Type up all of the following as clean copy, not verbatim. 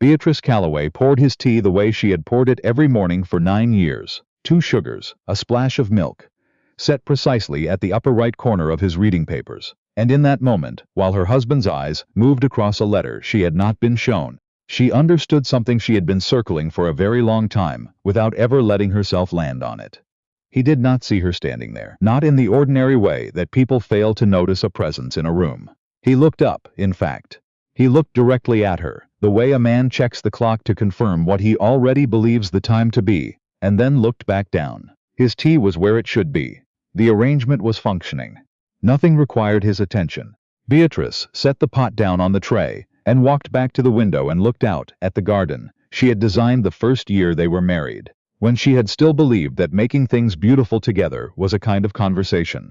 Beatrice Calloway poured his tea the way she had poured it every morning for 9 years. 2 sugars, a splash of milk. Set precisely at the upper right corner of his reading papers. And in that moment, while her husband's eyes moved across a letter she had not been shown, she understood something she had been circling for a very long time, without ever letting herself land on it. He did not see her standing there, not in the ordinary way that people fail to notice a presence in a room. He looked up, in fact. He looked directly at her, the way a man checks the clock to confirm what he already believes the time to be, and then looked back down. His tea was where it should be. The arrangement was functioning. Nothing required his attention. Beatrice set the pot down on the tray, and walked back to the window and looked out at the garden she had designed the first year they were married, when she had still believed that making things beautiful together was a kind of conversation.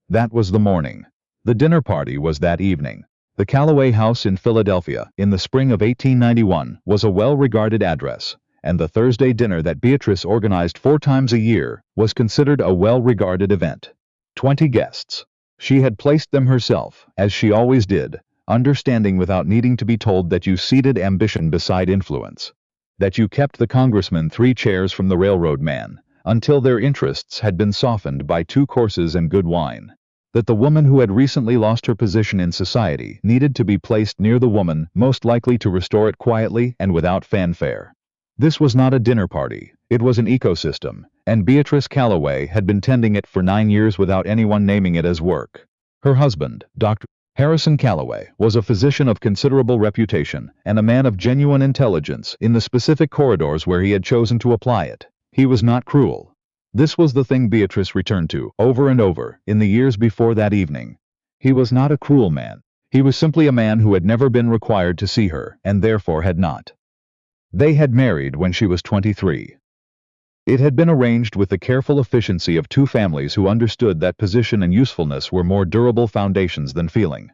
That was the morning. The dinner party was that evening. The Calloway house in Philadelphia, in the spring of 1891, was a well-regarded address, and the Thursday dinner that Beatrice organized 4 times a year was considered a well-regarded event. 20 guests. She had placed them herself, as she always did, understanding without needing to be told that you seated ambition beside influence, that you kept the congressman 3 chairs from the railroad man, until their interests had been softened by 2 courses and good wine, that the woman who had recently lost her position in society needed to be placed near the woman most likely to restore it quietly and without fanfare. This was not a dinner party, it was an ecosystem, and Beatrice Calloway had been tending it for 9 years without anyone naming it as work. Her husband, Dr. Harrison Calloway, was a physician of considerable reputation and a man of genuine intelligence in the specific corridors where he had chosen to apply it. He was not cruel. This was the thing Beatrice returned to, over and over, in the years before that evening. He was not a cruel man. He was simply a man who had never been required to see her, and therefore had not. They had married when she was 23. It had been arranged with the careful efficiency of 2 families who understood that position and usefulness were more durable foundations than feeling.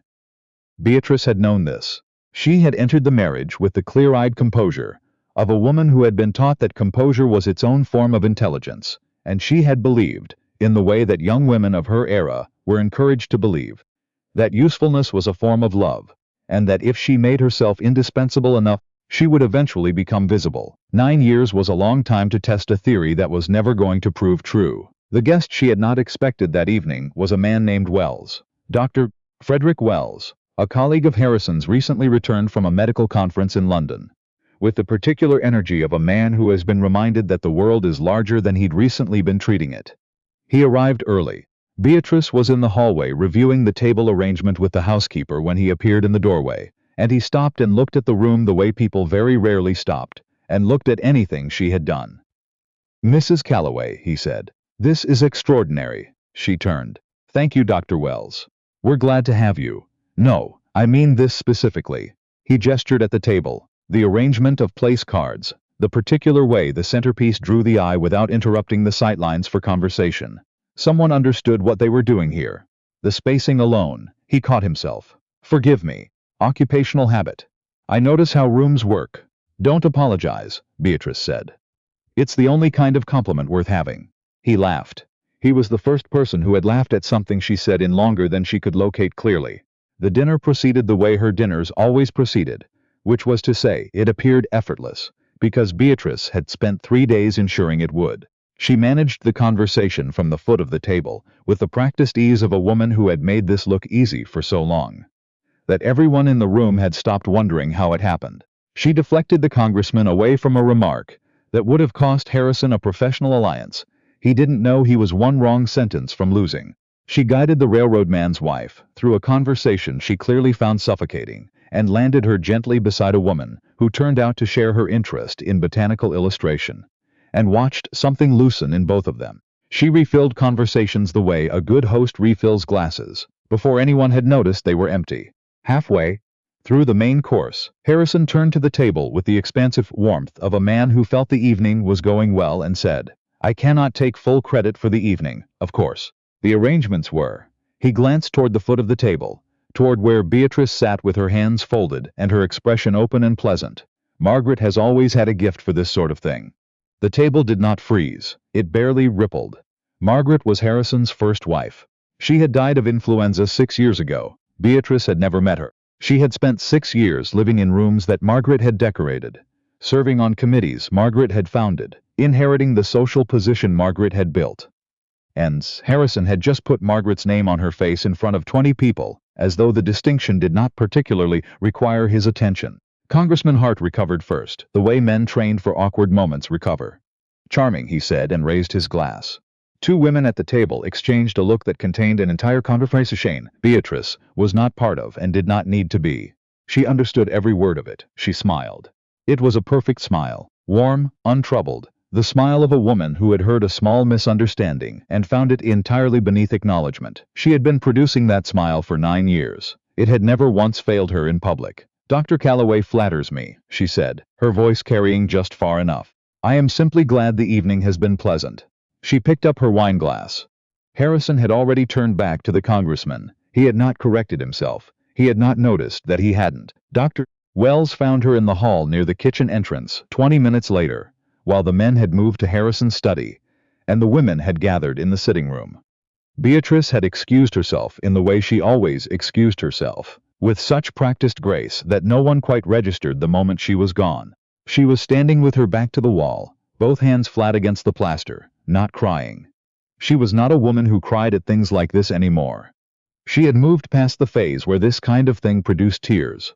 Beatrice had known this. She had entered the marriage with the clear-eyed composure of a woman who had been taught that composure was its own form of intelligence, and she had believed, in the way that young women of her era were encouraged to believe, that usefulness was a form of love, and that if she made herself indispensable enough, she would eventually become visible. 9 years was a long time to test a theory that was never going to prove true. The guest she had not expected that evening was a man named Wells. Dr. Frederick Wells, a colleague of Harrison's, recently returned from a medical conference in London, with the particular energy of a man who has been reminded that the world is larger than he'd recently been treating it. He arrived early. Beatrice was in the hallway reviewing the table arrangement with the housekeeper when he appeared in the doorway, and he stopped and looked at the room the way people very rarely stopped and looked at anything she had done. "Mrs. Calloway," he said, "this is extraordinary." She turned. "Thank you, Dr. Wells. We're glad to have you. No, I mean this specifically." He gestured at the table. The arrangement of place cards, the particular way the centerpiece drew the eye without interrupting the sightlines for conversation. Someone understood what they were doing here. The spacing alone, he caught himself. "Forgive me. Occupational habit. I notice how rooms work." "Don't apologize," Beatrice said. "It's the only kind of compliment worth having." He laughed. He was the first person who had laughed at something she said in longer than she could locate clearly. The dinner proceeded the way her dinners always proceeded, which was to say, it appeared effortless, because Beatrice had spent 3 days ensuring it would. She managed the conversation from the foot of the table, with the practiced ease of a woman who had made this look easy for so long that everyone in the room had stopped wondering how it happened. She deflected the congressman away from a remark that would have cost Harrison a professional alliance. He didn't know he was one wrong sentence from losing. She guided the railroad man's wife through a conversation she clearly found suffocating, and landed her gently beside a woman who turned out to share her interest in botanical illustration, and watched something loosen in both of them. She refilled conversations the way a good host refills glasses, before anyone had noticed they were empty. Halfway through the main course, Harrison turned to the table with the expansive warmth of a man who felt the evening was going well and said, "I cannot take full credit for the evening, of course. The arrangements were." He glanced toward the foot of the table, toward where Beatrice sat with her hands folded and her expression open and pleasant. "Margaret has always had a gift for this sort of thing." The table did not freeze. It barely rippled. Margaret was Harrison's first wife. She had died of influenza 6 years ago. Beatrice had never met her. She had spent 6 years living in rooms that Margaret had decorated, serving on committees Margaret had founded, inheriting the social position Margaret had built. And Harrison had just put Margaret's name on her face in front of 20 people, as though the distinction did not particularly require his attention. Congressman Hart recovered first, the way men trained for awkward moments recover. "Charming," he said, and raised his glass. Two women at the table exchanged a look that contained an entire conversation Beatrice was not part of and did not need to be. She understood every word of it. She smiled. It was a perfect smile, warm, untroubled, the smile of a woman who had heard a small misunderstanding and found it entirely beneath acknowledgement. She had been producing that smile for 9 years. It had never once failed her in public. "Dr. Calloway flatters me," she said, her voice carrying just far enough. "I am simply glad the evening has been pleasant." She picked up her wine glass. Harrison had already turned back to the congressman. He had not corrected himself. He had not noticed that he hadn't. Dr. Wells found her in the hall near the kitchen entrance 20 minutes later, while the men had moved to Harrison's study, and the women had gathered in the sitting room. Beatrice had excused herself in the way she always excused herself, with such practiced grace that no one quite registered the moment she was gone. She was standing with her back to the wall, both hands flat against the plaster, not crying. She was not a woman who cried at things like this anymore. She had moved past the phase where this kind of thing produced tears.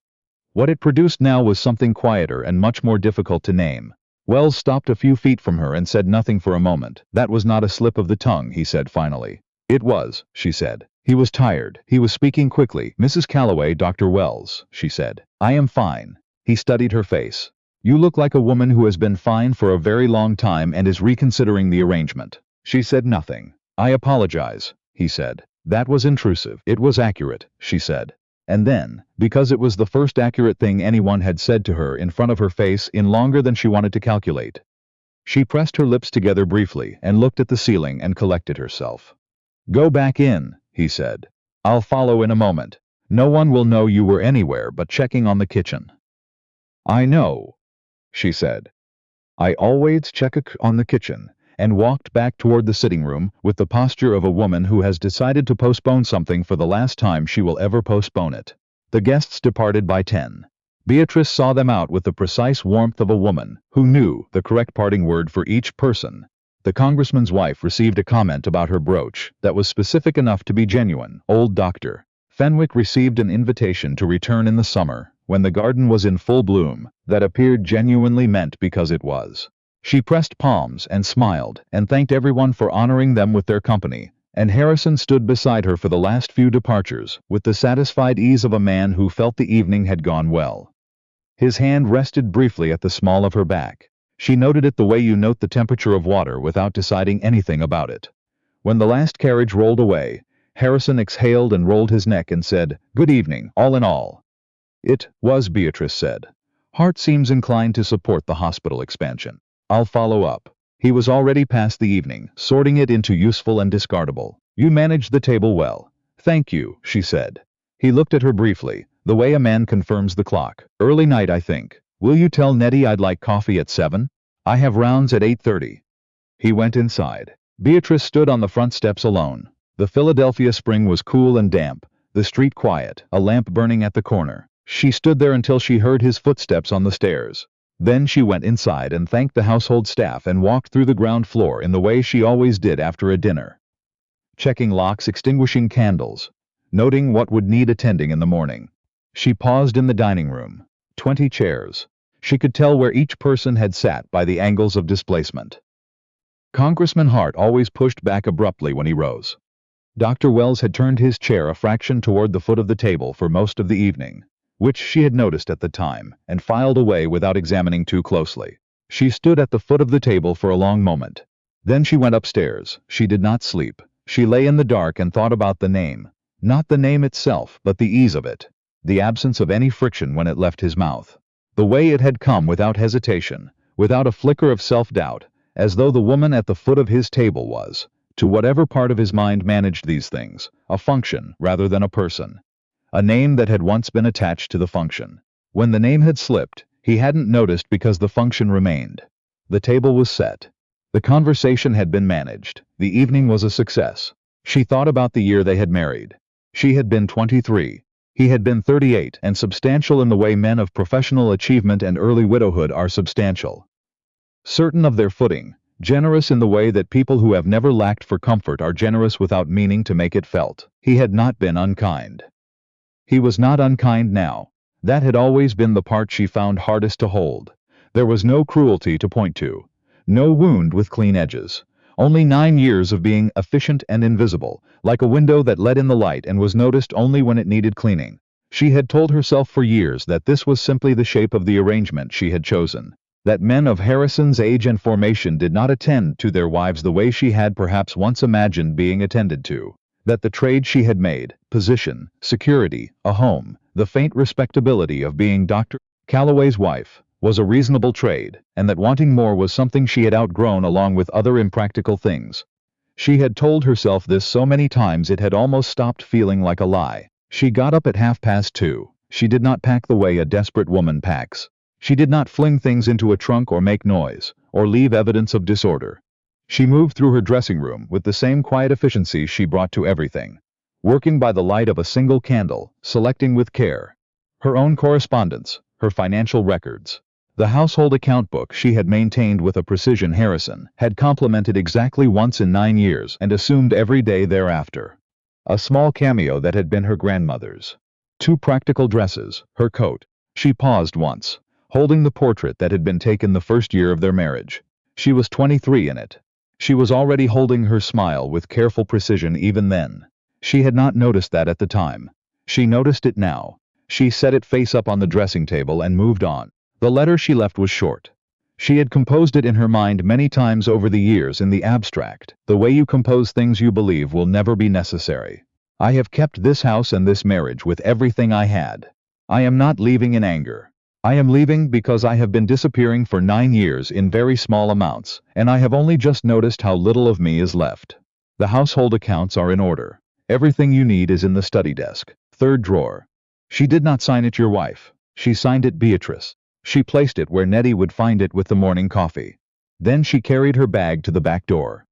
What it produced now was something quieter and much more difficult to name. Wells stopped a few feet from her and said nothing for a moment. "That was not a slip of the tongue," he said finally. "It was," she said. He was tired. He was speaking quickly. "Mrs. Calloway, Dr. Wells," she said. "I am fine." He studied her face. "You look like a woman who has been fine for a very long time and is reconsidering the arrangement." She said nothing. "I apologize," he said. "That was intrusive." "It was accurate," she said. And then, because it was the first accurate thing anyone had said to her in front of her face in longer than she wanted to calculate, she pressed her lips together briefly and looked at the ceiling and collected herself. "Go back in," he said. "I'll follow in a moment. No one will know you were anywhere but checking on the kitchen." "I know," she said. "I always check on the kitchen," and walked back toward the sitting room with the posture of a woman who has decided to postpone something for the last time she will ever postpone it. The guests departed by 10. Beatrice saw them out with the precise warmth of a woman who knew the correct parting word for each person. The congressman's wife received a comment about her brooch that was specific enough to be genuine. Old Dr. Fenwick received an invitation to return in the summer, when the garden was in full bloom, that appeared genuinely meant because it was. She pressed palms and smiled and thanked everyone for honoring them with their company, and Harrison stood beside her for the last few departures with the satisfied ease of a man who felt the evening had gone well. His hand rested briefly at the small of her back. She noted it the way you note the temperature of water without deciding anything about it. When the last carriage rolled away, Harrison exhaled and rolled his neck and said, "Good evening, all in all." "It was," Beatrice said. "Hart seems inclined to support the hospital expansion. I'll follow up." He was already past the evening, sorting it into useful and discardable. "You managed the table well." "Thank you," she said. He looked at her briefly, the way a man confirms the clock. "Early night, I think. Will you tell Nettie I'd like coffee at 7? I have rounds at 8:30. He went inside. Beatrice stood on the front steps alone. The Philadelphia spring was cool and damp, the street quiet, a lamp burning at the corner. She stood there until she heard his footsteps on the stairs. Then she went inside and thanked the household staff and walked through the ground floor in the way she always did after a dinner. Checking locks, extinguishing candles, noting what would need attending in the morning. She paused in the dining room. 20 chairs. She could tell where each person had sat by the angles of displacement. Congressman Hart always pushed back abruptly when he rose. Dr. Wells had turned his chair a fraction toward the foot of the table for most of the evening, which she had noticed at the time, and filed away without examining too closely. She stood at the foot of the table for a long moment. Then she went upstairs. She did not sleep. She lay in the dark and thought about the name. Not the name itself, but the ease of it. The absence of any friction when it left his mouth. The way it had come without hesitation, without a flicker of self-doubt, as though the woman at the foot of his table was, to whatever part of his mind managed these things, a function rather than a person. A name that had once been attached to the function. When the name had slipped, he hadn't noticed because the function remained. The table was set. The conversation had been managed. The evening was a success. She thought about the year they had married. She had been 23. He had been 38 and substantial in the way men of professional achievement and early widowhood are substantial. Certain of their footing, generous in the way that people who have never lacked for comfort are generous without meaning to make it felt. He had not been unkind. He was not unkind now. That had always been the part she found hardest to hold. There was no cruelty to point to, no wound with clean edges. Only 9 years of being efficient and invisible, like a window that let in the light and was noticed only when it needed cleaning. She had told herself for years that this was simply the shape of the arrangement she had chosen. That men of Harrison's age and formation did not attend to their wives the way she had perhaps once imagined being attended to. That the trade she had made, position, security, a home, the faint respectability of being Dr. Calloway's wife, was a reasonable trade, and that wanting more was something she had outgrown along with other impractical things. She had told herself this so many times it had almost stopped feeling like a lie. She got up at 2:30. She did not pack the way a desperate woman packs. She did not fling things into a trunk or make noise, or leave evidence of disorder. She moved through her dressing room with the same quiet efficiency she brought to everything, working by the light of a single candle, selecting with care. Her own correspondence, her financial records. The household account book she had maintained with a precision Harrison had complimented exactly once in 9 years and assumed every day thereafter. A small cameo that had been her grandmother's. 2 practical dresses, her coat. She paused once, holding the portrait that had been taken the first year of their marriage. She was 23 in it. She was already holding her smile with careful precision even then. She had not noticed that at the time. She noticed it now. She set it face up on the dressing table and moved on. The letter she left was short. She had composed it in her mind many times over the years in the abstract. The way you compose things you believe will never be necessary. I have kept this house and this marriage with everything I had. I am not leaving in anger. I am leaving because I have been disappearing for 9 years in very small amounts, and I have only just noticed how little of me is left. The household accounts are in order. Everything you need is in the study desk, 3rd drawer. She did not sign it your wife. She signed it Beatrice. She placed it where Nettie would find it with the morning coffee. Then she carried her bag to the back door.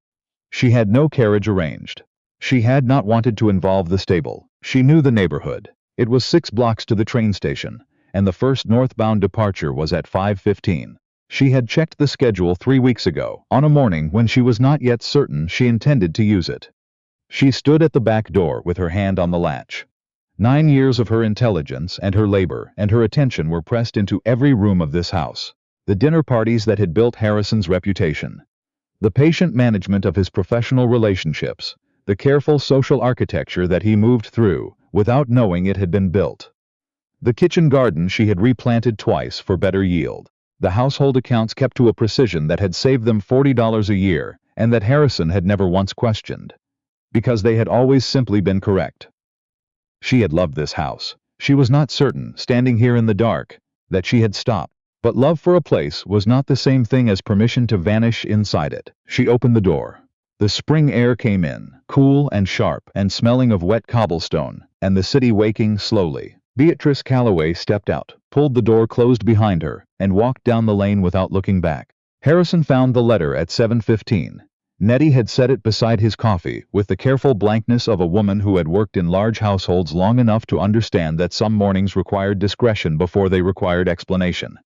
She had no carriage arranged. She had not wanted to involve the stable. She knew the neighborhood. It was 6 blocks to the train station, and the first northbound departure was at 5:15. She had checked the schedule 3 weeks ago, on a morning when she was not yet certain she intended to use it. She stood at the back door with her hand on the latch. 9 years of her intelligence and her labor and her attention were pressed into every room of this house. The dinner parties that had built Harrison's reputation. The patient management of his professional relationships. The careful social architecture that he moved through, without knowing it had been built. The kitchen garden she had replanted twice for better yield. The household accounts kept to a precision that had saved them $40 a year, and that Harrison had never once questioned. Because they had always simply been correct. She had loved this house. She was not certain, standing here in the dark, that she had stopped. But love for a place was not the same thing as permission to vanish inside it. She opened the door. The spring air came in, cool and sharp and smelling of wet cobblestone, and the city waking slowly. Beatrice Calloway stepped out, pulled the door closed behind her, and walked down the lane without looking back. Harrison found the letter at 7:15. Nettie had set it beside his coffee, with the careful blankness of a woman who had worked in large households long enough to understand that some mornings required discretion before they required explanation.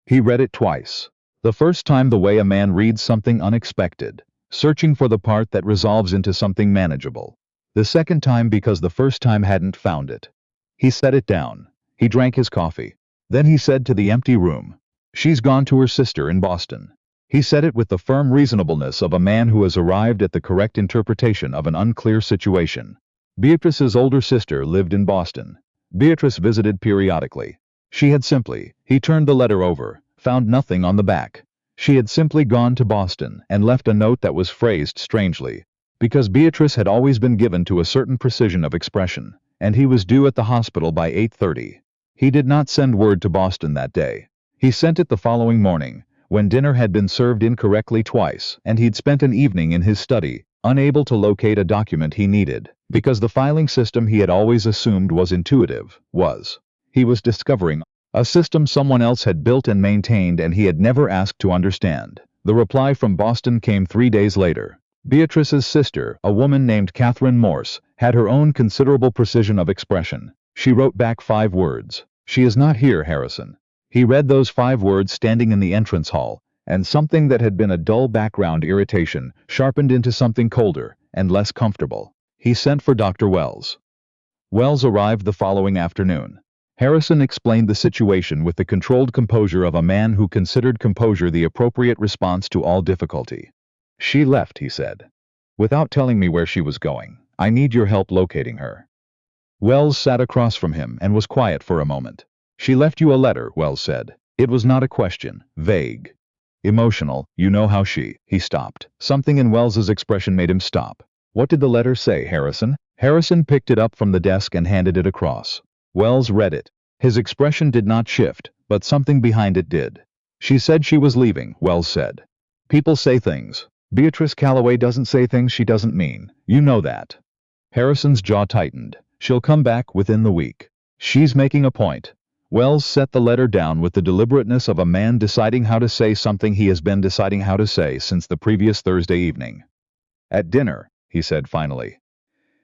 He read it twice. The first time the way a man reads something unexpected, searching for the part that resolves into something manageable. The second time because the first time hadn't found it. He set it down. He drank his coffee. Then he said to the empty room, "She's gone to her sister in Boston." He said it with the firm reasonableness of a man who has arrived at the correct interpretation of an unclear situation. Beatrice's older sister lived in Boston. Beatrice visited periodically. She had simply, he turned the letter over, found nothing on the back. She had simply gone to Boston and left a note that was phrased strangely, because Beatrice had always been given to a certain precision of expression, and he was due at the hospital by 8:30. He did not send word to Boston that day. He sent it the following morning, when dinner had been served incorrectly twice, and he'd spent an evening in his study, unable to locate a document he needed, because the filing system he had always assumed was intuitive, was. He was discovering a system someone else had built and maintained and he had never asked to understand. The reply from Boston came 3 days later. Beatrice's sister, a woman named Catherine Morse, had her own considerable precision of expression. She wrote back 5 words. She is not here, Harrison. He read those 5 words standing in the entrance hall, and something that had been a dull background irritation sharpened into something colder and less comfortable. He sent for Dr. Wells. Wells arrived the following afternoon. Harrison explained the situation with the controlled composure of a man who considered composure the appropriate response to all difficulty. She left, he said, without telling me where she was going. I need your help locating her. Wells sat across from him and was quiet for a moment. She left you a letter, Wells said. It was not a question, vague. Emotional, you know how he stopped. Something in Wells's expression made him stop. What did the letter say, Harrison? Harrison picked it up from the desk and handed it across. Wells read it. His expression did not shift, but something behind it did. She said she was leaving, Wells said. People say things. Beatrice Calloway doesn't say things she doesn't mean. You know that. Harrison's jaw tightened. She'll come back within the week. She's making a point. Wells set the letter down with the deliberateness of a man deciding how to say something he has been deciding how to say since the previous Thursday evening. At dinner, he said finally.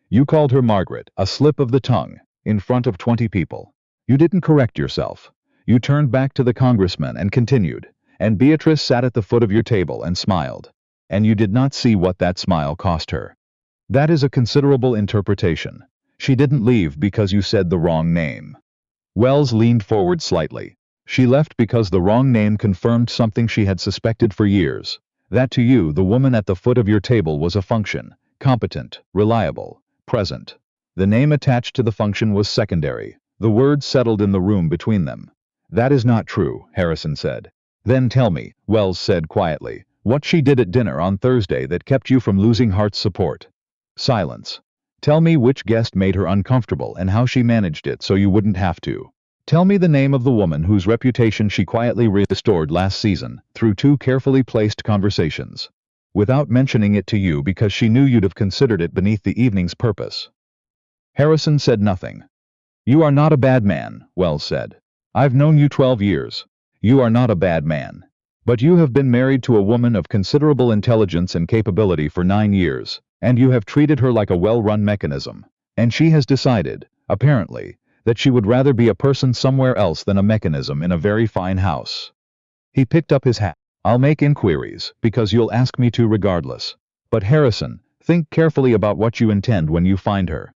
You called her Margaret, a slip of the tongue, in front of 20 people. You didn't correct yourself. You turned back to the congressman and continued, and Beatrice sat at the foot of your table and smiled. And you did not see what that smile cost her. That is a considerable interpretation. She didn't leave because you said the wrong name. Wells leaned forward slightly. She left because the wrong name confirmed something she had suspected for years. That to you, the woman at the foot of your table was a function, competent, reliable, present. The name attached to the function was secondary. The words settled in the room between them. That is not true, Harrison said. Then tell me, Wells said quietly, what she did at dinner on Thursday that kept you from losing Hart's support. Silence. Tell me which guest made her uncomfortable and how she managed it so you wouldn't have to. Tell me the name of the woman whose reputation she quietly restored last season through 2 carefully placed conversations, without mentioning it to you because she knew you'd have considered it beneath the evening's purpose. Harrison said nothing. You are not a bad man, Wells said. I've known you 12 years. You are not a bad man. But you have been married to a woman of considerable intelligence and capability for 9 years, and you have treated her like a well-run mechanism. And she has decided, apparently, that she would rather be a person somewhere else than a mechanism in a very fine house. He picked up his hat. I'll make inquiries, because you'll ask me to regardless. But Harrison, think carefully about what you intend when you find her.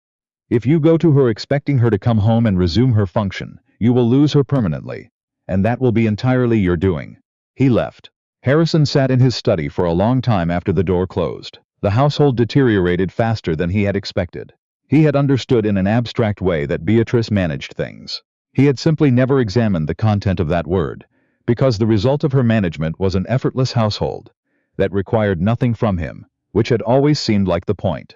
If you go to her expecting her to come home and resume her function, you will lose her permanently. And that will be entirely your doing. He left. Harrison sat in his study for a long time after the door closed. The household deteriorated faster than he had expected. He had understood in an abstract way that Beatrice managed things. He had simply never examined the content of that word, because the result of her management was an effortless household that required nothing from him, which had always seemed like the point.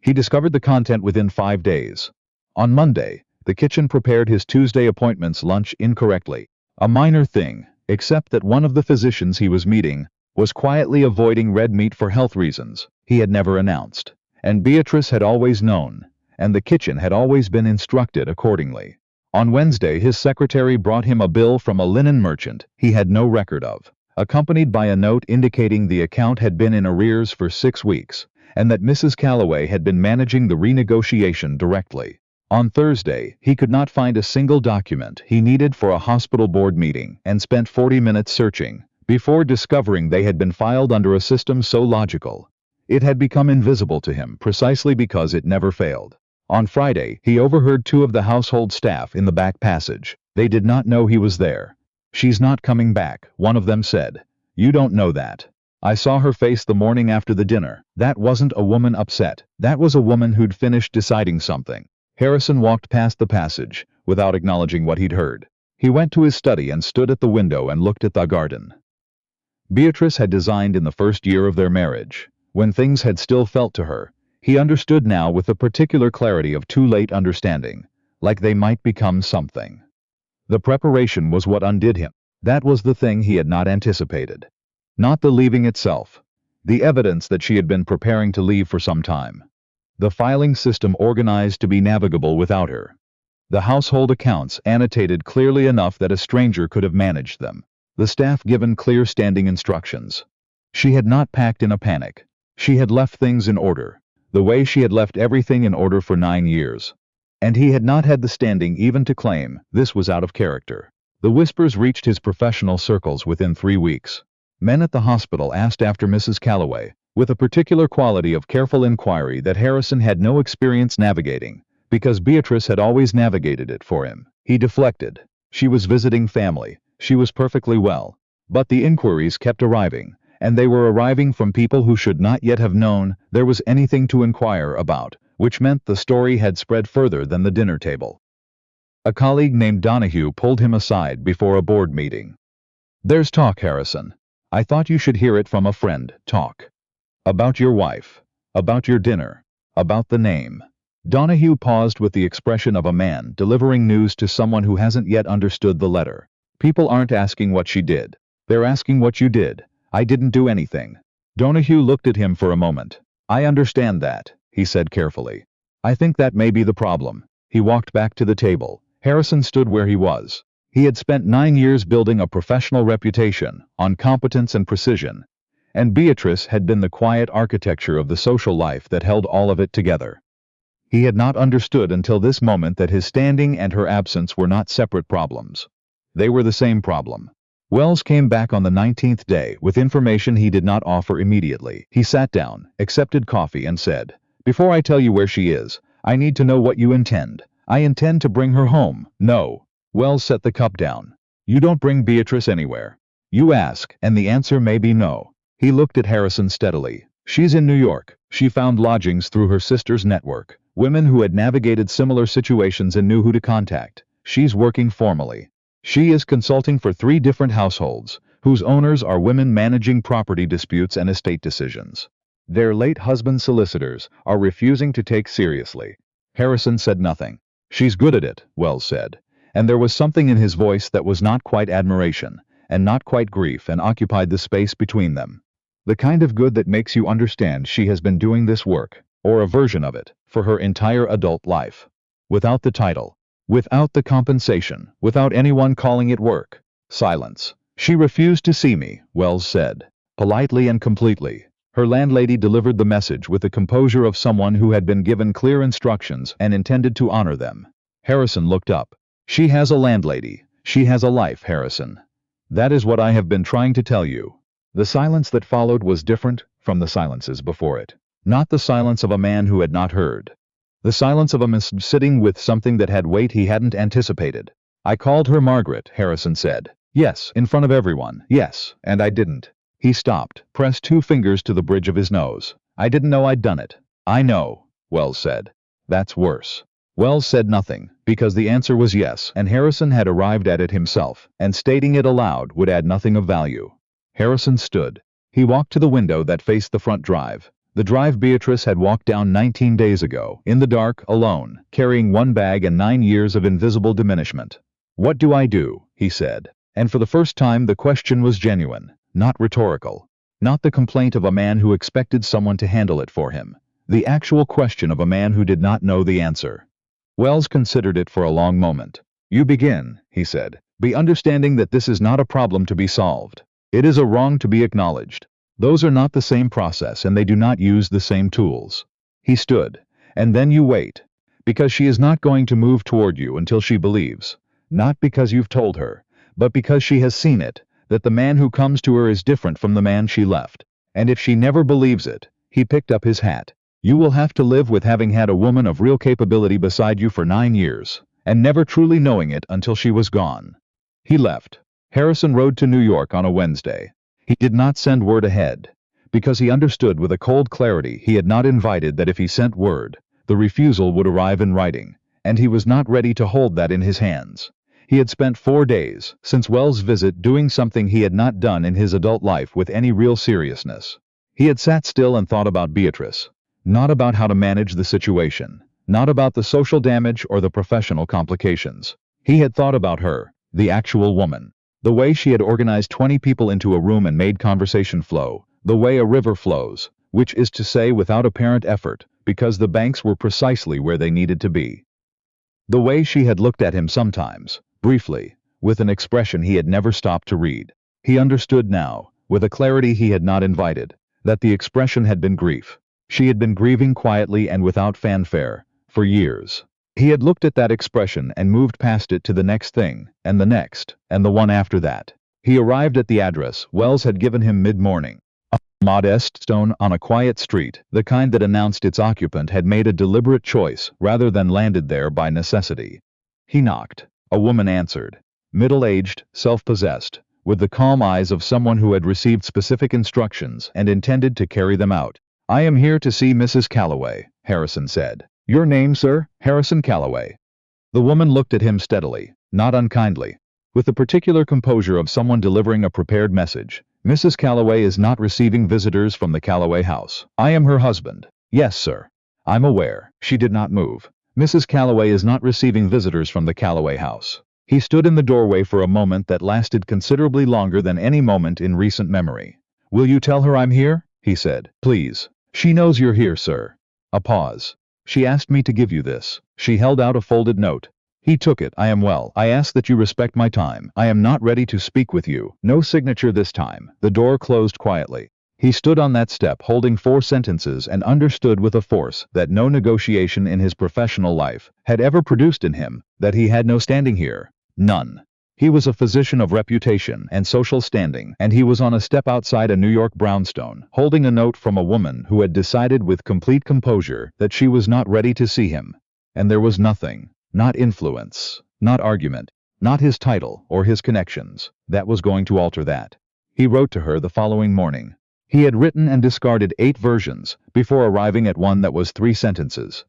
He discovered the content within 5 days. On Monday, the kitchen prepared his Tuesday appointment's lunch incorrectly. A minor thing, except that one of the physicians he was meeting was quietly avoiding red meat for health reasons he had never announced. And Beatrice had always known, and the kitchen had always been instructed accordingly. On Wednesday, his secretary brought him a bill from a linen merchant he had no record of, accompanied by a note indicating the account had been in arrears for 6 weeks, and that Mrs. Calloway had been managing the renegotiation directly. On Thursday, he could not find a single document he needed for a hospital board meeting and spent 40 minutes searching, before discovering they had been filed under a system so logical. It had become invisible to him precisely because it never failed. On Friday, he overheard 2 of the household staff in the back passage. They did not know he was there. She's not coming back, one of them said. You don't know that. I saw her face the morning after the dinner. That wasn't a woman upset. That was a woman who'd finished deciding something. Harrison walked past the passage, without acknowledging what he'd heard. He went to his study and stood at the window and looked at the garden. Beatrice had designed in the first year of their marriage, when things had still felt to her. He understood now with the particular clarity of too late understanding, like they might become something. The preparation was what undid him. That was the thing he had not anticipated. Not the leaving itself. The evidence that she had been preparing to leave for some time. The filing system organized to be navigable without her. The household accounts annotated clearly enough that a stranger could have managed them. The staff given clear standing instructions. She had not packed in a panic. She had left things in order, the way she had left everything in order for 9 years. And he had not had the standing even to claim this was out of character. The whispers reached his professional circles within 3 weeks. Men at the hospital asked after Mrs. Calloway, with a particular quality of careful inquiry that Harrison had no experience navigating, because Beatrice had always navigated it for him. He deflected. She was visiting family. She was perfectly well. But the inquiries kept arriving, and they were arriving from people who should not yet have known there was anything to inquire about, which meant the story had spread further than the dinner table. A colleague named Donahue pulled him aside before a board meeting. "There's talk, Harrison. I thought you should hear it from a friend. Talk. About your wife. About your dinner. About the name." Donahue paused with the expression of a man delivering news to someone who hasn't yet understood the letter. "People aren't asking what she did. They're asking what you did. I didn't do anything." Donahue looked at him for a moment. "I understand that," he said carefully. "I think that may be the problem." He walked back to the table. Harrison stood where he was. He had spent 9 years building a professional reputation on competence and precision, and Beatrice had been the quiet architecture of the social life that held all of it together. He had not understood until this moment that his standing and her absence were not separate problems. They were the same problem. Wells came back on the 19th day with information he did not offer immediately. He sat down, accepted coffee, and said, "Before I tell you where she is, I need to know what you intend." "I intend to bring her home." "No." Wells set the cup down. "You don't bring Beatrice anywhere. You ask, and the answer may be no." He looked at Harrison steadily. "She's in New York. She found lodgings through her sister's network. Women who had navigated similar situations and knew who to contact. She's working formally. She is consulting for 3 different households, whose owners are women managing property disputes and estate decisions. Their late husband's solicitors are refusing to take seriously." Harrison said nothing. "She's good at it," Wells said, and there was something in his voice that was not quite admiration, and not quite grief, and occupied the space between them. "The kind of good that makes you understand she has been doing this work, or a version of it, for her entire adult life. Without the title. Without the compensation. Without anyone calling it work." Silence. "She refused to see me," Wells said, politely and completely. Her landlady delivered the message with the composure of someone who had been given clear instructions and intended to honor them. Harrison looked up. "She has a landlady. She has a life, Harrison. That is what I have been trying to tell you." The silence that followed was different from the silences before it. Not the silence of a man who had not heard. The silence of a man sitting with something that had weight he hadn't anticipated. "I called her Margaret," Harrison said. "Yes, in front of everyone. Yes, and I didn't." He stopped, pressed 2 fingers to the bridge of his nose. "I didn't know I'd done it." "I know," Wells said. "That's worse." Wells said nothing, because the answer was yes, and Harrison had arrived at it himself, and stating it aloud would add nothing of value. Harrison stood. He walked to the window that faced the front drive. The drive Beatrice had walked down 19 days ago, in the dark, alone, carrying 1 bag and 9 years of invisible diminishment. "What do I do?" he said. And for the first time the question was genuine, not rhetorical. Not the complaint of a man who expected someone to handle it for him. The actual question of a man who did not know the answer. Wells considered it for a long moment. "You begin," he said, "by understanding that this is not a problem to be solved. It is a wrong to be acknowledged. Those are not the same process and they do not use the same tools." He stood. "And then you wait. Because she is not going to move toward you until she believes. Not because you've told her, but because she has seen it, that the man who comes to her is different from the man she left. And if she never believes it," he picked up his hat, "you will have to live with having had a woman of real capability beside you for 9 years, and never truly knowing it until she was gone." He left. Harrison rode to New York on a Wednesday. He did not send word ahead, because he understood with a cold clarity he had not invited that if he sent word, the refusal would arrive in writing, and he was not ready to hold that in his hands. He had spent 4 days, since Wells' visit, doing something he had not done in his adult life with any real seriousness. He had sat still and thought about Beatrice. Not about how to manage the situation. Not about the social damage or the professional complications. He had thought about her, the actual woman. The way she had organized 20 people into a room and made conversation flow. The way a river flows, which is to say without apparent effort, because the banks were precisely where they needed to be. The way she had looked at him sometimes, briefly, with an expression he had never stopped to read. He understood now, with a clarity he had not invited, that the expression had been grief. She had been grieving quietly and without fanfare, for years. He had looked at that expression and moved past it to the next thing, and the next, and the one after that. He arrived at the address Wells had given him mid-morning. A modest stone on a quiet street, the kind that announced its occupant had made a deliberate choice rather than landed there by necessity. He knocked. A woman answered. Middle-aged, self-possessed, with the calm eyes of someone who had received specific instructions and intended to carry them out. "I am here to see Mrs. Calloway," Harrison said. "Your name, sir?" "Harrison Calloway." The woman looked at him steadily, not unkindly, with the particular composure of someone delivering a prepared message. "Mrs. Calloway is not receiving visitors from the Calloway house. I am her husband." "Yes, sir. I'm aware." She did not move. "Mrs. Calloway is not receiving visitors from the Calloway house." He stood in the doorway for a moment that lasted considerably longer than any moment in recent memory. "Will you tell her I'm here?" he said. "Please." "She knows you're here, sir." A pause. "She asked me to give you this." She held out a folded note. He took it. "I am well. I ask that you respect my time. I am not ready to speak with you." No signature this time. The door closed quietly. He stood on that step holding 4 sentences and understood with a force that no negotiation in his professional life had ever produced in him that he had no standing here. None. He was a physician of reputation and social standing, and he was on a step outside a New York brownstone, holding a note from a woman who had decided with complete composure that she was not ready to see him. And there was nothing, not influence, not argument, not his title or his connections, that was going to alter that. He wrote to her the following morning. He had written and discarded 8 versions before arriving at one that was 3 sentences.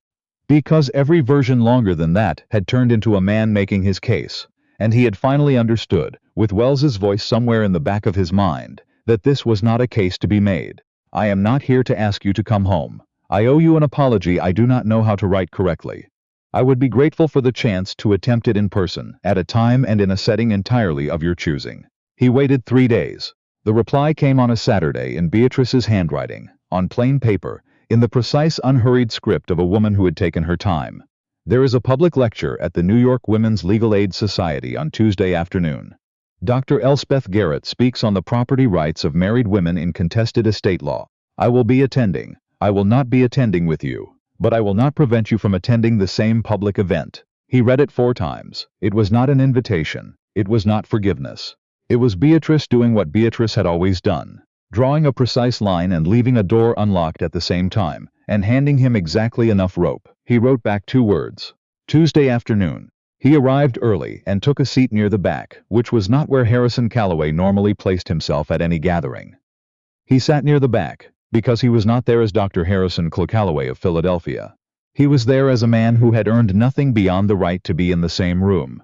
Because every version longer than that had turned into a man making his case, and he had finally understood, with Wells's voice somewhere in the back of his mind, that this was not a case to be made. "I am not here to ask you to come home. I owe you an apology. I do not know how to write correctly. I would be grateful for the chance to attempt it in person, at a time and in a setting entirely of your choosing." He waited 3 days. The reply came on a Saturday in Beatrice's handwriting, on plain paper, in the precise unhurried script of a woman who had taken her time. "There is a public lecture at the New York Women's Legal Aid Society on Tuesday afternoon. Dr. Elspeth Garrett speaks on the property rights of married women in contested estate law. I will be attending. I will not be attending with you, but I will not prevent you from attending the same public event." He read it 4 times. It was not an invitation. It was not forgiveness. It was Beatrice doing what Beatrice had always done, drawing a precise line and leaving a door unlocked at the same time, and handing him exactly enough rope. He wrote back 2 words. Tuesday afternoon. He arrived early and took a seat near the back, which was not where Harrison Calloway normally placed himself at any gathering. He sat near the back, because he was not there as Dr. Harrison Calloway of Philadelphia. He was there as a man who had earned nothing beyond the right to be in the same room.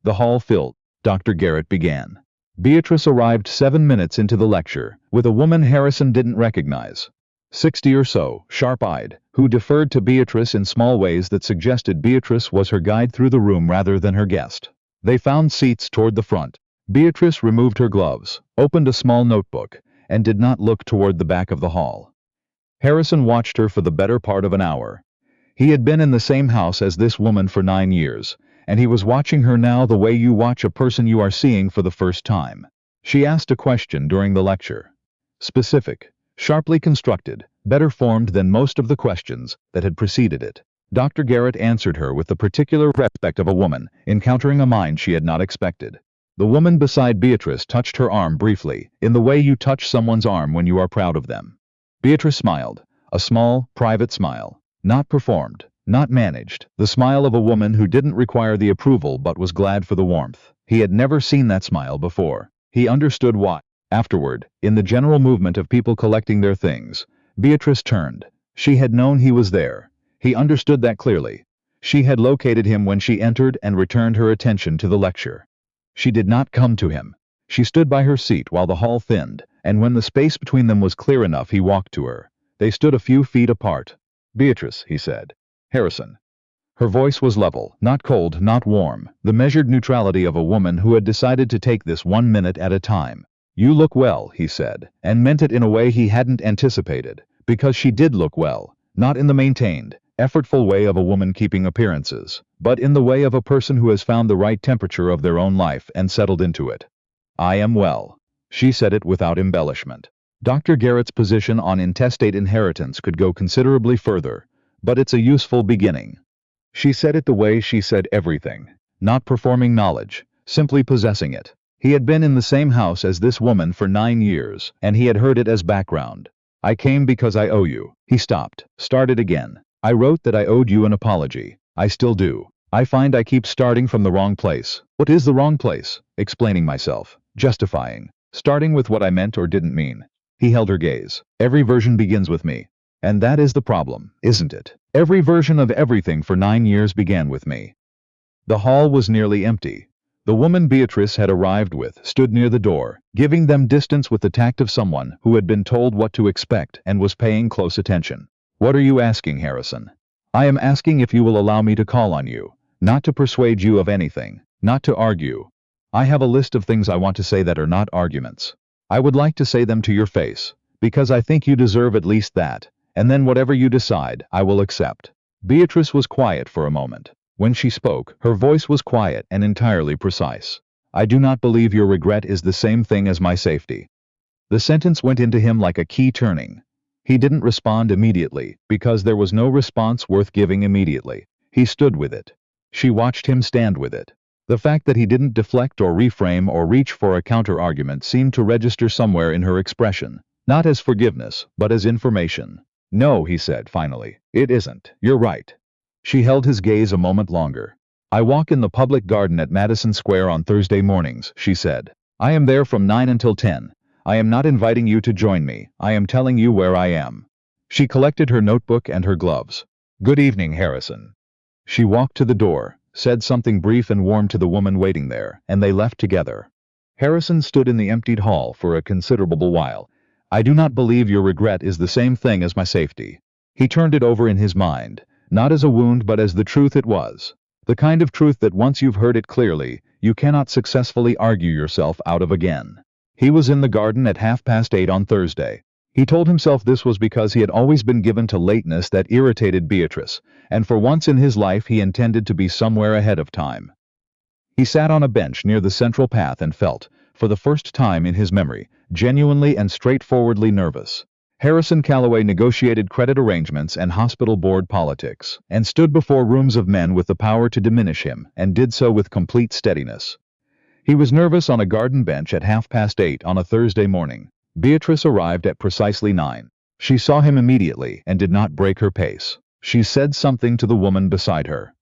The hall filled. Dr. Garrett began. Beatrice arrived 7 minutes into the lecture, with a woman Harrison didn't recognize. 60 or so, sharp-eyed, who deferred to Beatrice in small ways that suggested Beatrice was her guide through the room rather than her guest. They found seats toward the front. Beatrice removed her gloves, opened a small notebook, and did not look toward the back of the hall. Harrison watched her for the better part of an hour. He had been in the same house as this woman for 9 years, and he was watching her now the way you watch a person you are seeing for the first time. She asked a question during the lecture. Specific, sharply constructed, better formed than most of the questions that had preceded it. Dr. Garrett answered her with the particular respect of a woman encountering a mind she had not expected. The woman beside Beatrice touched her arm briefly, in the way you touch someone's arm when you are proud of them. Beatrice smiled, a small, private smile, not performed, not managed, the smile of a woman who didn't require the approval but was glad for the warmth. He had never seen that smile before. He understood why. Afterward, in the general movement of people collecting their things, Beatrice turned. She had known he was there. He understood that clearly. She had located him when she entered and returned her attention to the lecture. She did not come to him. She stood by her seat while the hall thinned, and when the space between them was clear enough he walked to her. They stood a few feet apart. "Beatrice," he said. "Harrison." Her voice was level, not cold, not warm, the measured neutrality of a woman who had decided to take this 1 minute at a time. "You look well," he said, and meant it in a way he hadn't anticipated, because she did look well, not in the maintained, effortful way of a woman keeping appearances, but in the way of a person who has found the right temperature of their own life and settled into it. "I am well." She said it without embellishment. Dr. Garrett's position on intestate inheritance could go considerably further, but it's a useful beginning. She said it the way she said everything, not performing knowledge, simply possessing it. He had been in the same house as this woman for 9 years, and he had heard it as background. I came because I owe you. He stopped, started again. I wrote that I owed you an apology. I still do. I find I keep starting from the wrong place. What is the wrong place? Explaining myself, justifying, starting with what I meant or didn't mean. He held her gaze. Every version begins with me. And that is the problem, isn't it? Every version of everything for 9 years began with me. The hall was nearly empty. The woman Beatrice had arrived with stood near the door, giving them distance with the tact of someone who had been told what to expect and was paying close attention. What are you asking, Harrison? I am asking if you will allow me to call on you, not to persuade you of anything, not to argue. I have a list of things I want to say that are not arguments. I would like to say them to your face, because I think you deserve at least that, and then whatever you decide, I will accept. Beatrice was quiet for a moment. When she spoke, her voice was quiet and entirely precise. I do not believe your regret is the same thing as my safety. The sentence went into him like a key turning. He didn't respond immediately, because there was no response worth giving immediately. He stood with it. She watched him stand with it. The fact that he didn't deflect or reframe or reach for a counter-argument seemed to register somewhere in her expression, not as forgiveness, but as information. No, he said finally, it isn't. You're right. She held his gaze a moment longer. I walk in the public garden at Madison Square on Thursday mornings, she said. I am there from 9 until 10. I am not inviting you to join me. I am telling you where I am. She collected her notebook and her gloves. Good evening, Harrison. She walked to the door, said something brief and warm to the woman waiting there, and they left together. Harrison stood in the emptied hall for a considerable while. I do not believe your regret is the same thing as my safety. He turned it over in his mind, not as a wound but as the truth it was. The kind of truth that once you've heard it clearly, you cannot successfully argue yourself out of again. He was in the garden at 8:30 on Thursday. He told himself this was because he had always been given to lateness that irritated Beatrice, and for once in his life he intended to be somewhere ahead of time. He sat on a bench near the central path and felt, for the first time in his memory, genuinely and straightforwardly nervous. Harrison Calloway negotiated credit arrangements and hospital board politics, and stood before rooms of men with the power to diminish him, and did so with complete steadiness. He was nervous on a garden bench at 8:30 on a Thursday morning. Beatrice arrived at precisely 9. She saw him immediately and did not break her pace. She said something to the woman beside her.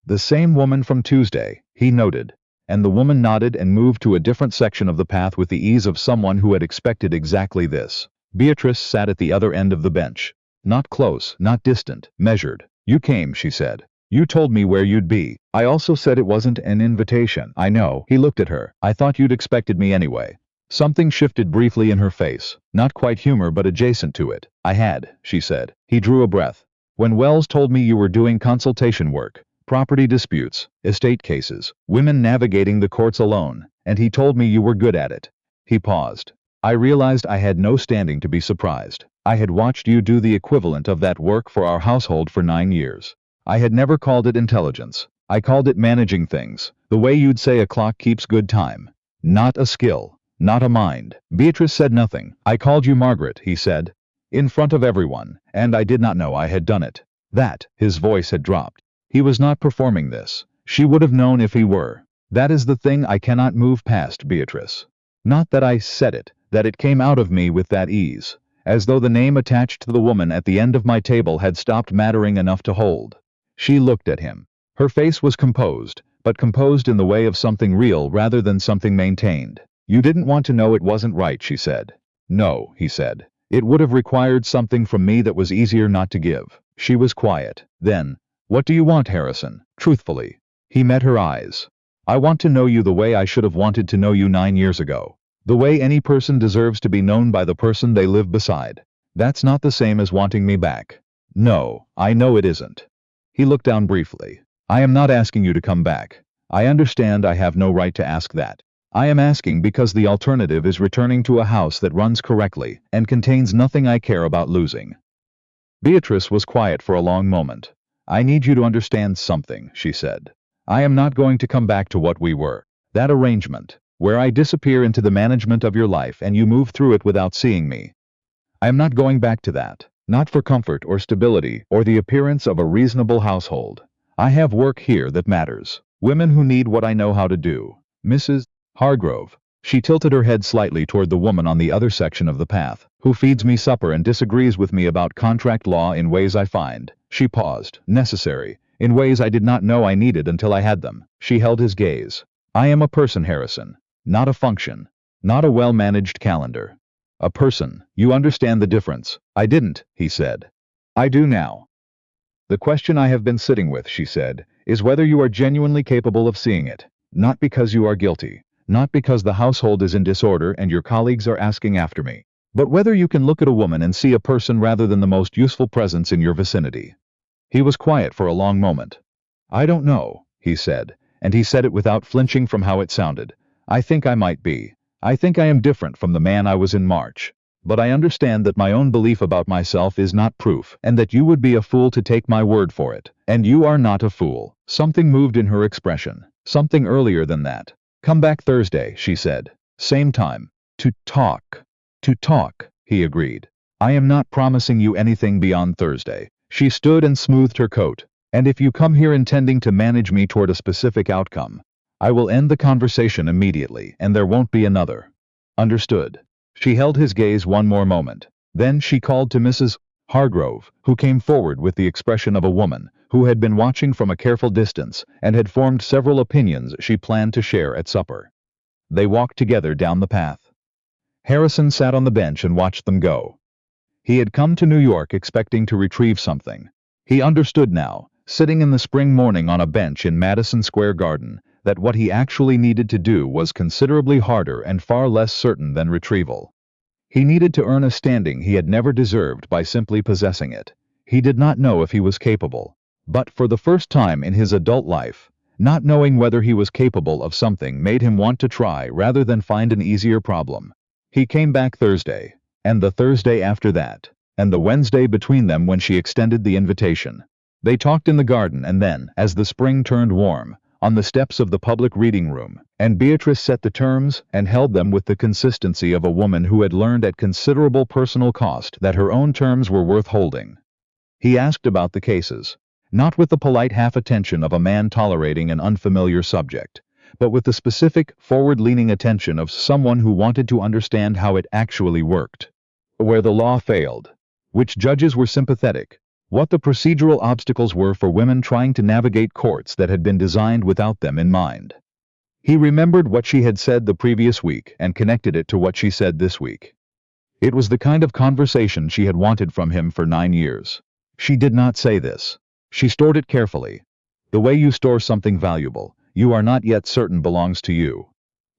The same woman from Tuesday, he noted, and the woman nodded and moved to a different section of the path with the ease of someone who had expected exactly this. Beatrice sat at the other end of the bench. Not close, not distant, measured. You came, she said. You told me where you'd be. I also said it wasn't an invitation. I know. He looked at her. I thought you'd expected me anyway. Something shifted briefly in her face. Not quite humor but adjacent to it. I had, she said. He drew a breath. When Wells told me you were doing consultation work, property disputes, estate cases, women navigating the courts alone, and he told me you were good at it. He paused. I realized I had no standing to be surprised. I had watched you do the equivalent of that work for our household for 9 years. I had never called it intelligence. I called it managing things, the way you'd say a clock keeps good time. Not a skill, not a mind. Beatrice said nothing. I called you Margaret, he said, in front of everyone, and I did not know I had done it. That, his voice had dropped. He was not performing this. She would have known if he were. That is the thing I cannot move past, Beatrice. Not that I said it, that it came out of me with that ease, as though the name attached to the woman at the end of my table had stopped mattering enough to hold. She looked at him. Her face was composed, but composed in the way of something real rather than something maintained. You didn't want to know it wasn't right, she said. No, he said. It would have required something from me that was easier not to give. She was quiet. Then, what do you want, Harrison? Truthfully. He met her eyes. I want to know you the way I should have wanted to know you 9 years ago. The way any person deserves to be known by the person they live beside. That's not the same as wanting me back. No, I know it isn't. He looked down briefly. I am not asking you to come back. I understand I have no right to ask that. I am asking because the alternative is returning to a house that runs correctly and contains nothing I care about losing. Beatrice was quiet for a long moment. I need you to understand something, she said. I am not going to come back to what we were. That arrangement, where I disappear into the management of your life and you move through it without seeing me. I am not going back to that, not for comfort or stability or the appearance of a reasonable household. I have work here that matters. Women who need what I know how to do. Mrs. Hargrove. She tilted her head slightly toward the woman on the other section of the path, who feeds me supper and disagrees with me about contract law in ways I find, she paused, necessary, in ways I did not know I needed until I had them. She held his gaze. I am a person, Harrison. Not a function. Not a well-managed calendar. A person. You understand the difference. I didn't, he said. I do now. The question I have been sitting with, she said, is whether you are genuinely capable of seeing it. Not because you are guilty. Not because the household is in disorder and your colleagues are asking after me. But whether you can look at a woman and see a person rather than the most useful presence in your vicinity. He was quiet for a long moment. I don't know, he said, and he said it without flinching from how it sounded. I think I might be. I think I am different from the man I was in March. But I understand that my own belief about myself is not proof, and that you would be a fool to take my word for it. And you are not a fool. Something moved in her expression. Something earlier than that. Come back Thursday, she said. Same time. To talk. To talk, he agreed. I am not promising you anything beyond Thursday. She stood and smoothed her coat. And if you come here intending to manage me toward a specific outcome, I will end the conversation immediately, and there won't be another. Understood. She held his gaze one more moment. Then she called to Mrs. Hargrove, who came forward with the expression of a woman who had been watching from a careful distance and had formed several opinions she planned to share at supper. They walked together down the path. Harrison sat on the bench and watched them go. He had come to New York expecting to retrieve something. He understood now, sitting in the spring morning on a bench in Madison Square Garden, that what he actually needed to do was considerably harder and far less certain than retrieval. He needed to earn a standing he had never deserved by simply possessing it. He did not know if he was capable. But for the first time in his adult life, not knowing whether he was capable of something made him want to try rather than find an easier problem. He came back Thursday, and the Thursday after that, and the Wednesday between them when she extended the invitation. They talked in the garden and then, as the spring turned warm, on the steps of the public reading room, and Beatrice set the terms and held them with the consistency of a woman who had learned at considerable personal cost that her own terms were worth holding. He asked about the cases, not with the polite half-attention of a man tolerating an unfamiliar subject, but with the specific, forward-leaning attention of someone who wanted to understand how it actually worked. Where the law failed, which judges were sympathetic, what the procedural obstacles were for women trying to navigate courts that had been designed without them in mind. He remembered what she had said the previous week and connected it to what she said this week. It was the kind of conversation she had wanted from him for 9 years. She did not say this. She stored it carefully. The way you store something valuable, you are not yet certain belongs to you.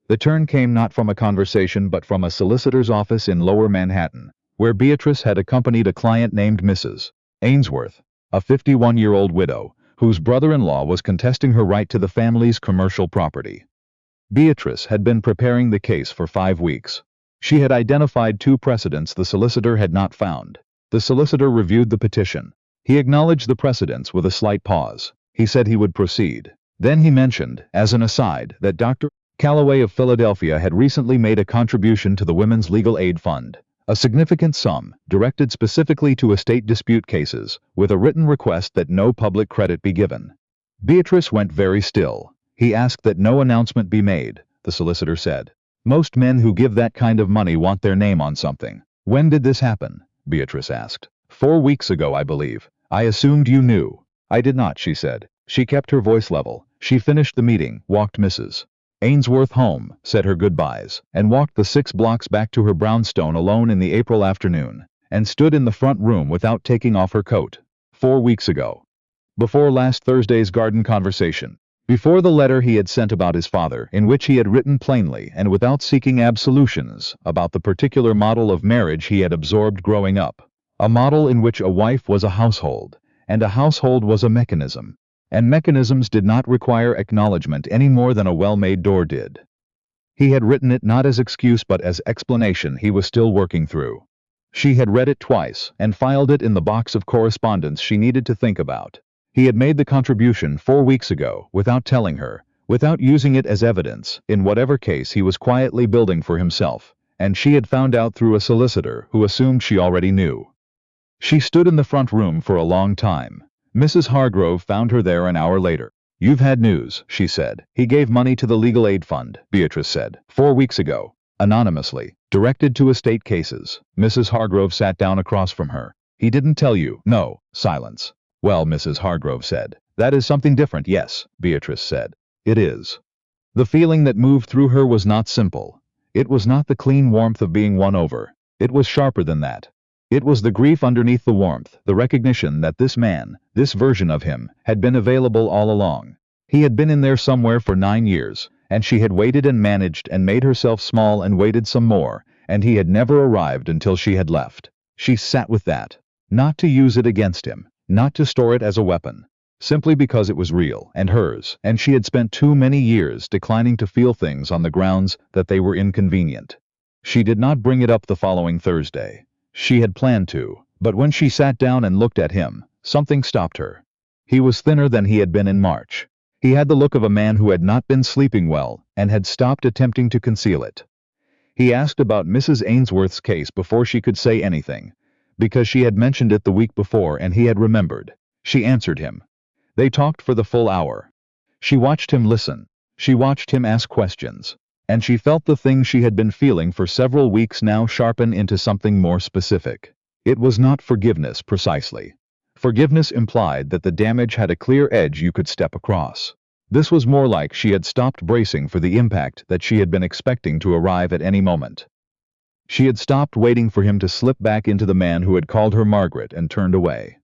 The turn came not from a conversation but from a solicitor's office in Lower Manhattan, where Beatrice had accompanied a client named Mrs. Ainsworth, a 51-year-old widow, whose brother-in-law was contesting her right to the family's commercial property. Beatrice had been preparing the case for 5 weeks. She had identified 2 precedents the solicitor had not found. The solicitor reviewed the petition. He acknowledged the precedents with a slight pause. He said he would proceed. Then he mentioned, as an aside, that Dr. Calloway of Philadelphia had recently made a contribution to the Women's Legal Aid Fund, a significant sum, directed specifically to estate dispute cases, with a written request that no public credit be given. Beatrice went very still. He asked that no announcement be made, the solicitor said. Most men who give that kind of money want their name on something. When did this happen? Beatrice asked. 4 weeks ago, I believe. I assumed you knew. I did not, she said. She kept her voice level. She finished the meeting, walked Mrs. Ainsworth home, said her goodbyes, and walked the 6 blocks back to her brownstone alone in the April afternoon, and stood in the front room without taking off her coat. 4 weeks ago. Before last Thursday's garden conversation. Before the letter he had sent about his father, in which he had written plainly and without seeking absolutions about the particular model of marriage he had absorbed growing up. A model in which a wife was a household, and a household was a mechanism. And mechanisms did not require acknowledgement any more than a well-made door did. He had written it not as excuse but as explanation he was still working through. She had read it twice and filed it in the box of correspondence she needed to think about. He had made the contribution 4 weeks ago without telling her, without using it as evidence in whatever case he was quietly building for himself, and she had found out through a solicitor who assumed she already knew. She stood in the front room for a long time. Mrs. Hargrove found her there an hour later. "You've had news," she said. "He gave money to the legal aid fund," Beatrice said, 4 weeks ago. Anonymously. Directed to estate cases. Mrs. Hargrove sat down across from her. "He didn't tell you?" "No." Silence. "Well," Mrs. Hargrove said. "That is something different." "Yes," Beatrice said. "It is." The feeling that moved through her was not simple. It was not the clean warmth of being won over. It was sharper than that. It was the grief underneath the warmth, the recognition that this man, this version of him, had been available all along. He had been in there somewhere for 9 years, and she had waited and managed and made herself small and waited some more, and he had never arrived until she had left. She sat with that. Not to use it against him, not to store it as a weapon. Simply because it was real, and hers, and she had spent too many years declining to feel things on the grounds that they were inconvenient. She did not bring it up the following Thursday. She had planned to, but when she sat down and looked at him, something stopped her. He was thinner than he had been in March. He had the look of a man who had not been sleeping well, and had stopped attempting to conceal it. He asked about Mrs. Ainsworth's case before she could say anything, because she had mentioned it the week before and he had remembered. She answered him. They talked for the full hour. She watched him listen. She watched him ask questions. And she felt the thing she had been feeling for several weeks now sharpen into something more specific. It was not forgiveness precisely. Forgiveness implied that the damage had a clear edge you could step across. This was more like she had stopped bracing for the impact that she had been expecting to arrive at any moment. She had stopped waiting for him to slip back into the man who had called her Margaret and turned away.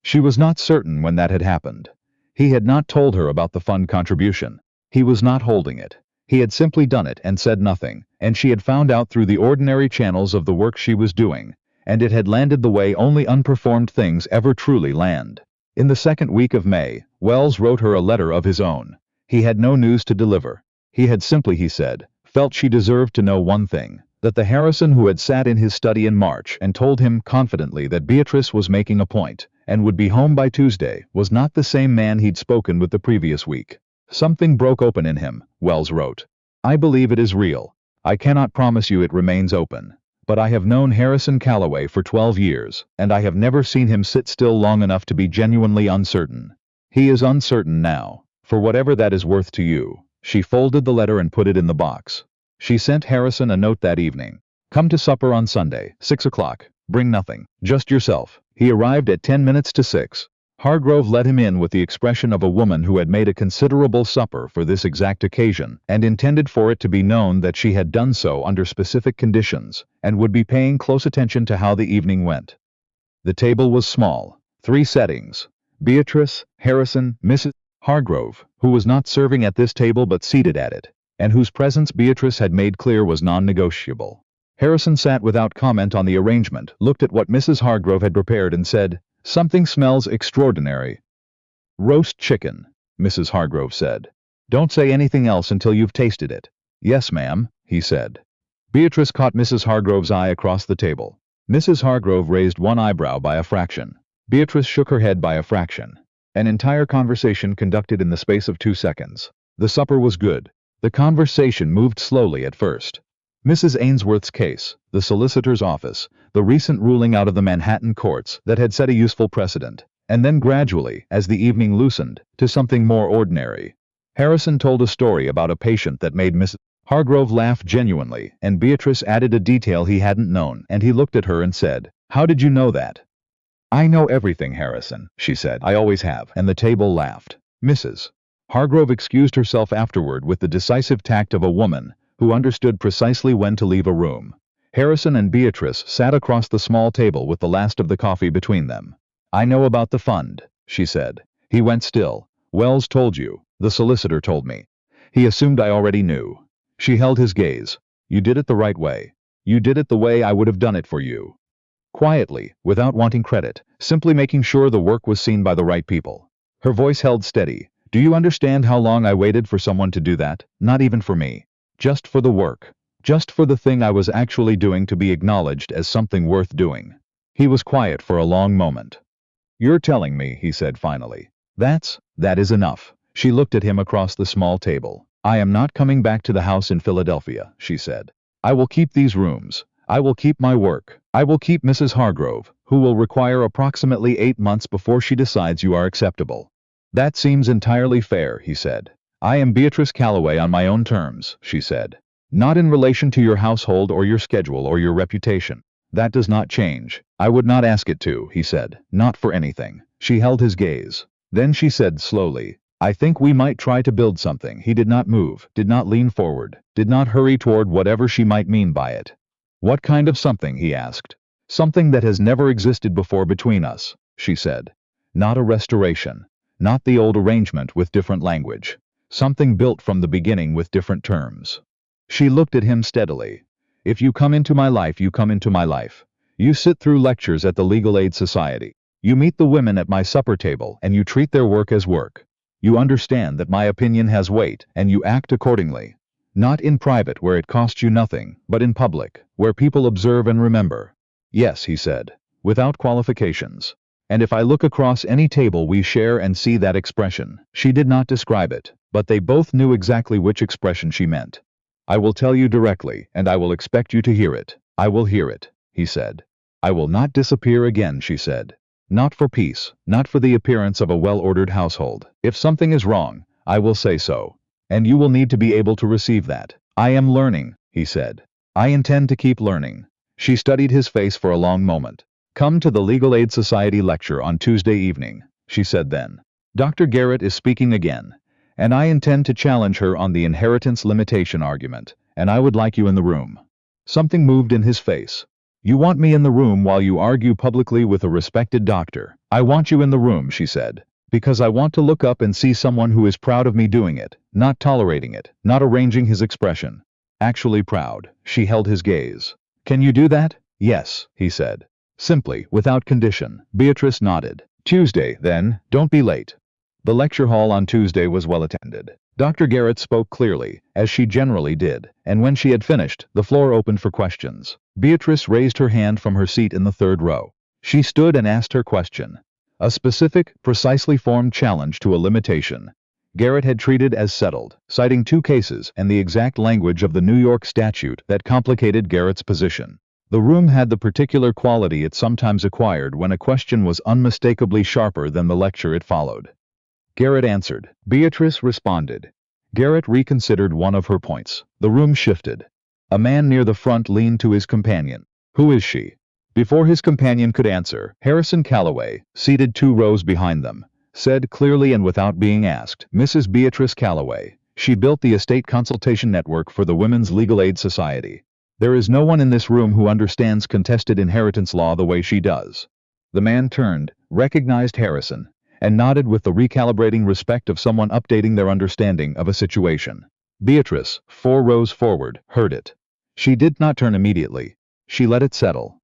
She was not certain when that had happened. He had not told her about the fund contribution. He was not holding it. He had simply done it and said nothing, and she had found out through the ordinary channels of the work she was doing, and it had landed the way only unperformed things ever truly land. In the second week of May, Wells wrote her a letter of his own. He had no news to deliver. He had simply, he said, felt she deserved to know one thing, that the Harrison who had sat in his study in March and told him confidently that Beatrice was making a point, and would be home by Tuesday, was not the same man he'd spoken with the previous week. Something broke open in him, Wells wrote. I believe it is real. I cannot promise you it remains open. But I have known Harrison Calloway for 12 years, and I have never seen him sit still long enough to be genuinely uncertain. He is uncertain now, for whatever that is worth to you. She folded the letter and put it in the box. She sent Harrison a note that evening. Come to supper on Sunday, 6 o'clock. Bring nothing, just yourself. He arrived at 10 minutes to 6. Hargrove let him in with the expression of a woman who had made a considerable supper for this exact occasion, and intended for it to be known that she had done so under specific conditions, and would be paying close attention to how the evening went. The table was small. 3 settings. Beatrice, Harrison, Mrs. Hargrove, who was not serving at this table but seated at it, and whose presence Beatrice had made clear was non-negotiable. Harrison sat without comment on the arrangement, looked at what Mrs. Hargrove had prepared and said, Something smells extraordinary. Roast chicken, Mrs. Hargrove said. Don't say anything else until you've tasted it. Yes, ma'am, he said. Beatrice caught Mrs. Hargrove's eye across the table. Mrs. Hargrove raised one eyebrow by a fraction. Beatrice shook her head by a fraction. An entire conversation conducted in the space of 2 seconds. The supper was good. The conversation moved slowly at first. Mrs. Ainsworth's case, the solicitor's office, the recent ruling out of the Manhattan courts that had set a useful precedent, and then gradually, as the evening loosened, to something more ordinary. Harrison told a story about a patient that made Mrs. Hargrove laugh genuinely, and Beatrice added a detail he hadn't known, and he looked at her and said, How did you know that? I know everything, Harrison, she said. I always have, and the table laughed. Mrs. Hargrove excused herself afterward with the decisive tact of a woman who understood precisely when to leave a room. Harrison and Beatrice sat across the small table with the last of the coffee between them. I know about the fund, she said. He went still. Wells told you. The solicitor told me. He assumed I already knew. She held his gaze. You did it the right way. You did it the way I would have done it for you. Quietly, without wanting credit, simply making sure the work was seen by the right people. Her voice held steady. Do you understand how long I waited for someone to do that? Not even for me. Just for the work. Just for the thing I was actually doing to be acknowledged as something worth doing. He was quiet for a long moment. You're telling me, he said finally. That is enough. She looked at him across the small table. I am not coming back to the house in Philadelphia, she said. I will keep these rooms. I will keep my work. I will keep Mrs. Hargrove, who will require approximately 8 months before she decides you are acceptable. That seems entirely fair, he said. I am Beatrice Calloway on my own terms, she said. Not in relation to your household or your schedule or your reputation. That does not change. I would not ask it to, he said. Not for anything. She held his gaze. Then she said slowly, I think we might try to build something. He did not move, did not lean forward, did not hurry toward whatever she might mean by it. What kind of something, he asked. Something that has never existed before between us, she said. Not a restoration. Not the old arrangement with different language. Something built from the beginning with different terms. She looked at him steadily. If you come into my life, you come into my life. You sit through lectures at the Legal Aid Society. You meet the women at my supper table and you treat their work as work. You understand that my opinion has weight and you act accordingly. Not in private where it costs you nothing, but in public, where people observe and remember. Yes, he said, without qualifications. And if I look across any table we share and see that expression, she did not describe it, but they both knew exactly which expression she meant. I will tell you directly, and I will expect you to hear it. I will hear it, he said. I will not disappear again, she said. Not for peace, not for the appearance of a well-ordered household. If something is wrong, I will say so. And you will need to be able to receive that. I am learning, he said. I intend to keep learning. She studied his face for a long moment. Come to the Legal Aid Society lecture on Tuesday evening, she said then. Dr. Garrett is speaking again, and I intend to challenge her on the inheritance limitation argument, and I would like you in the room. Something moved in his face. You want me in the room while you argue publicly with a respected doctor. I want you in the room, she said. Because I want to look up and see someone who is proud of me doing it, not tolerating it, not arranging his expression. Actually proud. She held his gaze. Can you do that? Yes, he said. Simply, without condition. Beatrice nodded. Tuesday, then, don't be late. The lecture hall on Tuesday was well attended. Dr. Garrett spoke clearly, as she generally did, and when she had finished, the floor opened for questions. Beatrice raised her hand from her seat in the third row. She stood and asked her question. A specific, precisely formed challenge to a limitation. Garrett had treated as settled, citing 2 cases and the exact language of the New York statute that complicated Garrett's position. The room had the particular quality it sometimes acquired when a question was unmistakably sharper than the lecture it followed. Garrett answered. Beatrice responded. Garrett reconsidered one of her points. The room shifted. A man near the front leaned to his companion. Who is she? Before his companion could answer, Harrison Calloway, seated 2 rows behind them, said clearly and without being asked, Mrs. Beatrice Calloway. She built the estate consultation network for the Women's Legal Aid Society. There is no one in this room who understands contested inheritance law the way she does. The man turned, recognized Harrison, and nodded with the recalibrating respect of someone updating their understanding of a situation. Beatrice, 4 rows forward, heard it. She did not turn immediately. She let it settle.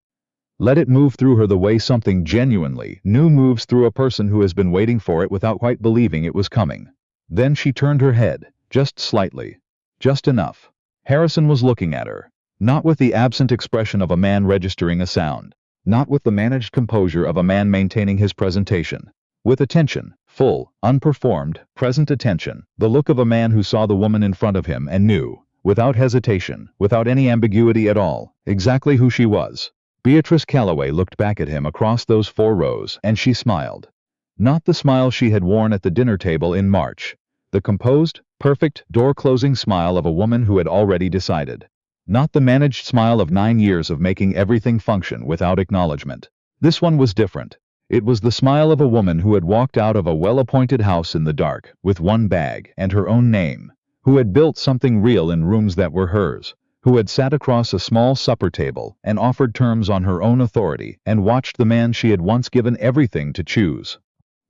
Let it move through her the way something genuinely new moves through a person who has been waiting for it without quite believing it was coming. Then she turned her head, just slightly. Just enough. Harrison was looking at her. Not with the absent expression of a man registering a sound. Not with the managed composure of a man maintaining his presentation. With attention, full, unperformed, present attention, the look of a man who saw the woman in front of him and knew, without hesitation, without any ambiguity at all, exactly who she was. Beatrice Calloway looked back at him across those 4 rows, and she smiled. Not the smile she had worn at the dinner table in March. The composed, perfect, door-closing smile of a woman who had already decided. Not the managed smile of 9 years of making everything function without acknowledgement. This one was different. It was the smile of a woman who had walked out of a well-appointed house in the dark, with 1 bag and her own name, who had built something real in rooms that were hers, who had sat across a small supper table and offered terms on her own authority and watched the man she had once given everything to choose,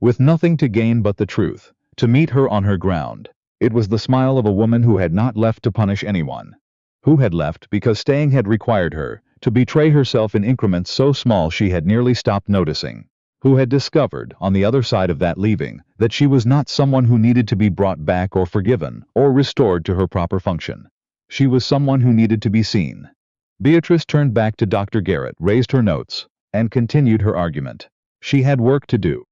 with nothing to gain but the truth, to meet her on her ground. It was the smile of a woman who had not left to punish anyone, who had left because staying had required her to betray herself in increments so small she had nearly stopped noticing, who had discovered, on the other side of that leaving, that she was not someone who needed to be brought back or forgiven or restored to her proper function. She was someone who needed to be seen. Beatrice turned back to Dr. Garrett, raised her notes, and continued her argument. She had work to do.